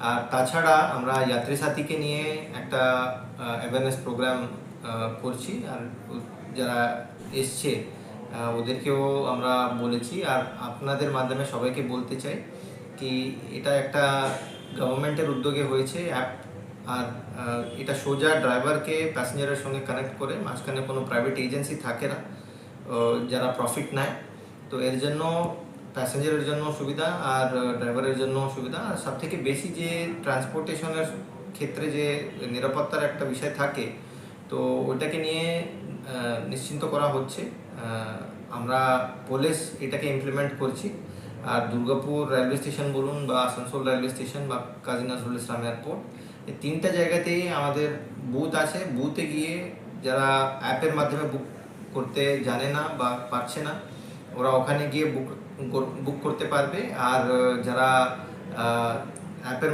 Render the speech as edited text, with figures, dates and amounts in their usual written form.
আর তাছাড়া আমরা যাত্রী সাথীকে নিয়ে একটা অ্যাওয়ারনেস প্রোগ্রাম করছি। আর যারা এসছে ওদেরকেও আমরা বলেছি। আর আপনাদের মাধ্যমে সবাইকে বলতে চাই কি এটা একটা গভর্নমেন্টের উদ্যোগে হয়েছে অ্যাপ। আর এটা সোজা ড্রাইভারকে প্যাসেঞ্জারের সঙ্গে কানেক্ট করে, মাঝখানে কোনো প্রাইভেট এজেন্সি থাকে না যারা প্রফিট নেয়। তো এর জন্য প্যাসেঞ্জারের জন্য সুবিধা আর ড্রাইভারের জন্য সুবিধা। আর সবথেকে বেশি যে ট্রান্সপোর্টেশনের ক্ষেত্রে যে নিরাপত্তার একটা বিষয় থাকে, তো ওইটাকে নিয়ে নিশ্চিন্ত করা হচ্ছে। আমরা পুলিশ এটাকে ইমপ্লিমেন্ট করছি। আর দুর্গাপুর রেলওয়ে স্টেশন বলুন বা আসানসোল রেলওয়ে স্টেশন বা কাজী নজরুল ইসলাম এয়ারপোর্ট, এই তিনটা জায়গাতেই আমাদের বুথ আছে। বুথে গিয়ে যারা অ্যাপের মাধ্যমে বুক করতে জানে না বা পারছে না, ওরা ওখানে গিয়ে বুক করতে পারবে। আর যারা অ্যাপের